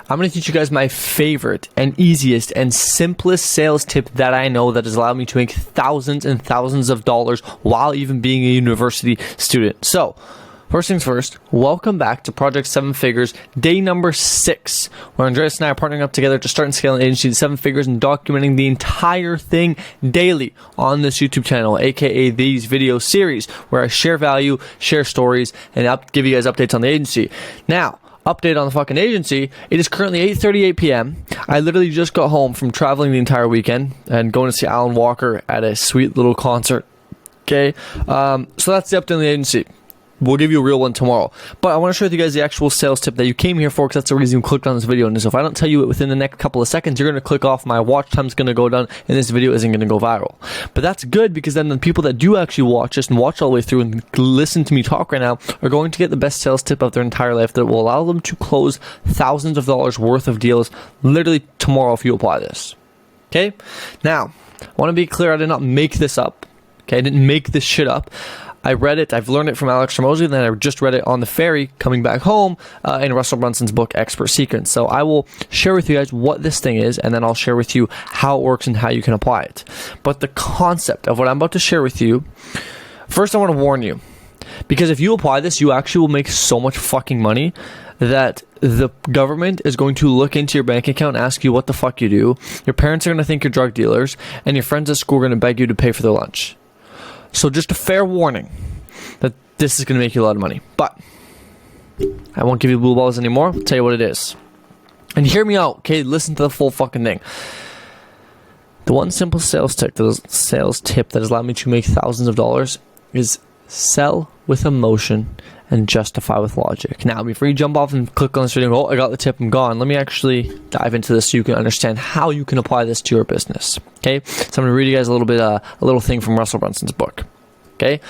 I'm going to teach you guys my favorite and easiest and simplest sales tip that I know that has allowed me to make thousands and thousands of dollars while even being a university student. So, first things first, welcome back to Project 7 Figures, day number 6, where Andreas and I are partnering up together to start and scale an agency to 7 figures and documenting the entire thing daily on this YouTube channel, aka these video series, where I share value, share stories, and give you guys updates on the agency. Now, update on the fucking agency. It is currently 8:38 p.m. I literally just got home from traveling the entire weekend and going to see Alan Walker at a sweet little concert. Okay, so that's the update on the agency. We'll give you a real one tomorrow. But I want to share with you guys the actual sales tip that you came here for, because that's the reason you clicked on this video. And so if I don't tell you it within the next couple of seconds, you're going to click off, my watch time's going to go down, and this video isn't going to go viral. But that's good, because then the people that do actually watch this and watch all the way through and listen to me talk right now are going to get the best sales tip of their entire life that will allow them to close thousands of dollars worth of deals literally tomorrow if you apply this. Okay? Now, I want to be clear, I did not make this up. Okay? I didn't make this shit up. I read it, I've learned it from Alex Ramosi, and then I just read it on the ferry coming back home in Russell Brunson's book, Expert Secrets. So I will share with you guys what this thing is, and then I'll share with you how it works and how you can apply it. But the concept of what I'm about to share with you, first I want to warn you, because if you apply this, you actually will make so much fucking money that the government is going to look into your bank account and ask you what the fuck you do. Your parents are going to think you're drug dealers, and your friends at school are going to beg you to pay for their lunch. So just a fair warning that this is going to make you a lot of money. But I won't give you blue balls anymore. I'll tell you what it is. And hear me out, okay? Listen to the full fucking thing. The one simple sales tip that has allowed me to make thousands of dollars is sell with emotion and justify with logic. Now, before you jump off and click on this video and go, oh, I got the tip, I'm gone, let me actually dive into this so you can understand how you can apply this to your business. Okay? So I'm going to read you guys a little thing from Russell Brunson's book. Okay?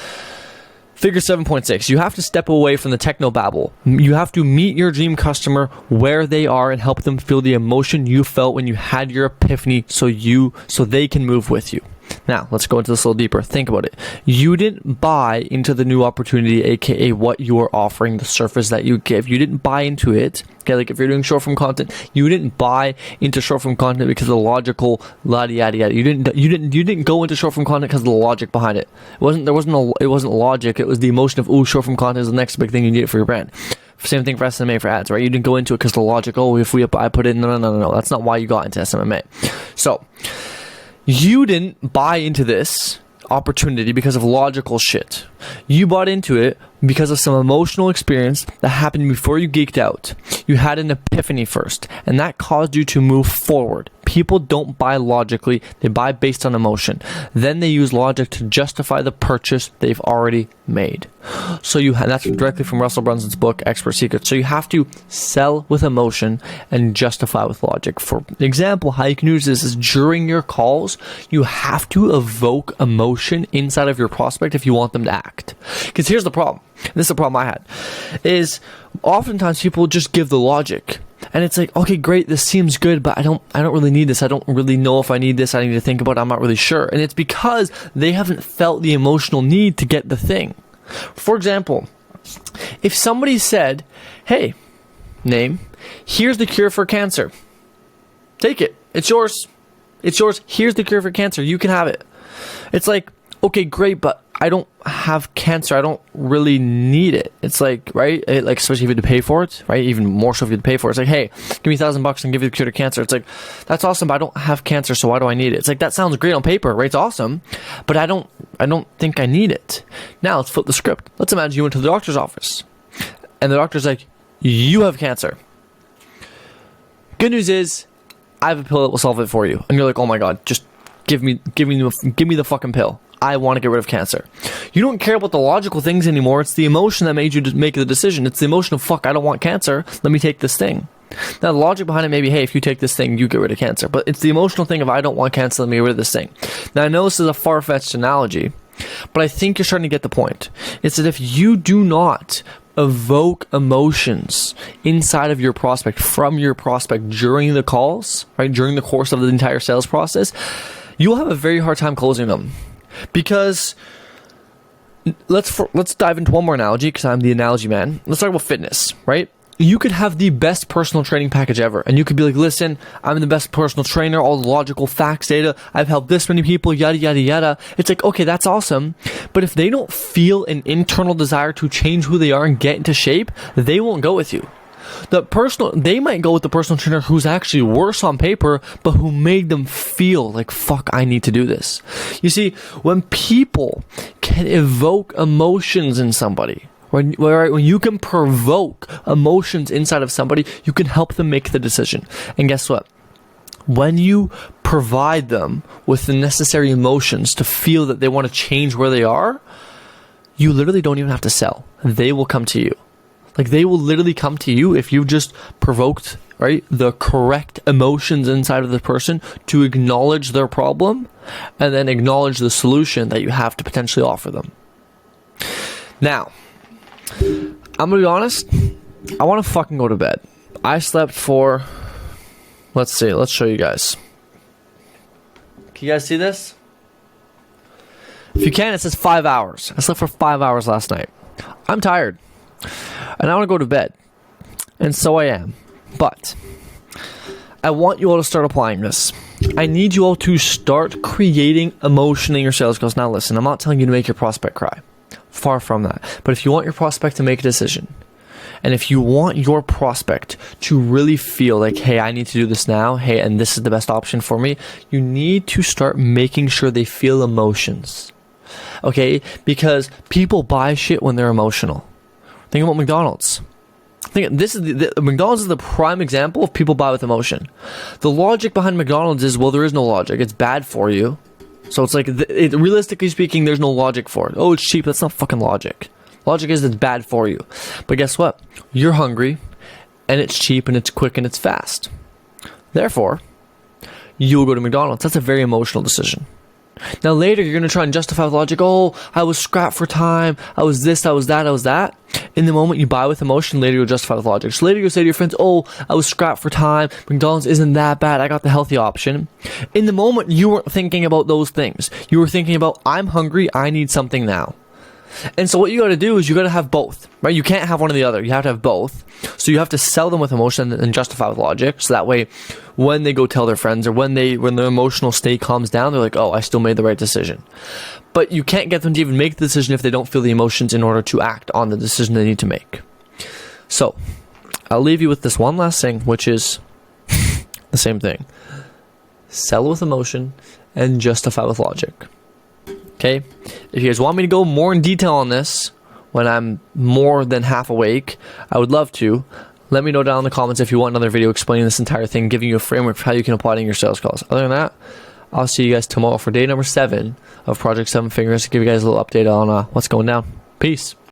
Figure 7.6. You have to step away from the technobabble. You have to meet your dream customer where they are and help them feel the emotion you felt when you had your epiphany so they can move with you. Now, let's go into this a little deeper. Think about it. You didn't buy into the new opportunity, aka what you are offering, the service that you give. You didn't buy into it. Okay, like if you're doing short form content, you didn't buy into short form content because of the logical yada yada yada. You didn't go into short form content because of the logic behind it. It wasn't logic. It was the emotion of, ooh, short form content is the next big thing you need for your brand. Same thing for SMMA for ads, right? You didn't go into it because of the logic. Oh, I put in no. That's not why you got into SMMA. So you didn't buy into this opportunity because of logical shit. You bought into it because of some emotional experience that happened before you geeked out. You had an epiphany first, and that caused you to move forward. People don't buy logically, they buy based on emotion. Then they use logic to justify the purchase they've already made. So that's directly from Russell Brunson's book, Expert Secrets. So you have to sell with emotion and justify with logic. For example, how you can use this is during your calls, you have to evoke emotion inside of your prospect if you want them to act. Because here's the problem. This is the problem I had. Is oftentimes people just give the logic. And it's like, okay, great, this seems good, but I don't really need this. I don't really know if I need this. I need to think about it. I'm not really sure. And it's because they haven't felt the emotional need to get the thing. For example, if somebody said, hey, name, here's the cure for cancer. Take it. It's yours. It's yours. Here's the cure for cancer. You can have it. It's like, okay, great, but I don't have cancer. I don't really need it. It's like, right? Like, especially if you had to pay for it, right? Even more so if you had to pay for it. It's like, hey, give me $1,000 and give you the cure to cancer. It's like, that's awesome, but I don't have cancer, so why do I need it? It's like, that sounds great on paper, right? It's awesome, but I don't think I need it. Now, let's flip the script. Let's imagine you went to the doctor's office, and the doctor's like, you have cancer. Good news is, I have a pill that will solve it for you. And you're like, oh my God, just give me the fucking pill. I want to get rid of cancer. You don't care about the logical things anymore. It's the emotion that made you make the decision. It's the emotion of, fuck, I don't want cancer. Let me take this thing. Now, the logic behind it may be, hey, if you take this thing, you get rid of cancer. But it's the emotional thing of, I don't want cancer, let me get rid of this thing. Now, I know this is a far-fetched analogy, but I think you're starting to get the point. It's that if you do not evoke emotions inside of your prospect, from your prospect during the calls, right, during the course of the entire sales process, you'll have a very hard time closing them. Because let's dive into one more analogy, because I'm the analogy man. Let's talk about fitness, right? you could have the best personal training package ever, and you could be like, listen, I'm the best personal trainer, all the logical facts, data, I've helped this many people, yada yada yada. It's like, okay, that's awesome, but if they don't feel an internal desire to change who they are and get into shape, they won't go with you. They might go with the personal trainer who's actually worse on paper, but who made them feel like, fuck, I need to do this. You see, when people can evoke emotions in somebody, when you can provoke emotions inside of somebody, you can help them make the decision. And guess what? When you provide them with the necessary emotions to feel that they want to change where they are, you literally don't even have to sell. They will come to you. Like, they will literally come to you if you just provoked, right, the correct emotions inside of the person to acknowledge their problem and then acknowledge the solution that you have to potentially offer them. Now, I'm gonna be honest, I want to fucking go to bed. I slept for, let's show you guys. Can you guys see this? If you can, it says 5 hours. I slept for 5 hours last night. I'm tired. And I want to go to bed. And so I am. But I want you all to start applying this. I need you all to start creating emotion in your sales calls. Now listen, I'm not telling you to make your prospect cry. Far from that. But if you want your prospect to make a decision, and if you want your prospect to really feel like, hey, I need to do this now, hey, and this is the best option for me, you need to start making sure they feel emotions. Okay? Because people buy shit when they're emotional. Think about McDonald's. McDonald's is the prime example of people buy with emotion. The logic behind McDonald's is, well, there is no logic. It's bad for you. So it's like, realistically speaking, there's no logic for it. Oh, it's cheap. That's not fucking logic. Logic is it's bad for you. But guess what? You're hungry, and it's cheap, and it's quick, and it's fast. Therefore, you will go to McDonald's. That's a very emotional decision. Now later, you're going to try and justify with logic, oh, I was scrapped for time, I was this, I was that, I was that. In the moment you buy with emotion, later you'll justify with logic. So later you'll say to your friends, oh, I was scrapped for time, McDonald's isn't that bad, I got the healthy option. In the moment, you weren't thinking about those things. You were thinking about, I'm hungry, I need something now. And so what you got to do is you got to have both, right? You can't have one or the other. You have to have both. So you have to sell them with emotion and justify with logic. So that way, when they go tell their friends or when their emotional state calms down, they're like, oh, I still made the right decision. But you can't get them to even make the decision if they don't feel the emotions in order to act on the decision they need to make. So I'll leave you with this one last thing, which is the same thing. Sell with emotion and justify with logic. Okay, if you guys want me to go more in detail on this when I'm more than half awake, I would love to. Let me know down in the comments if you want another video explaining this entire thing, giving you a framework for how you can apply it in your sales calls. Other than that, I'll see you guys tomorrow for day number 7 of Project 7 Fingers to give you guys a little update on what's going down. Peace.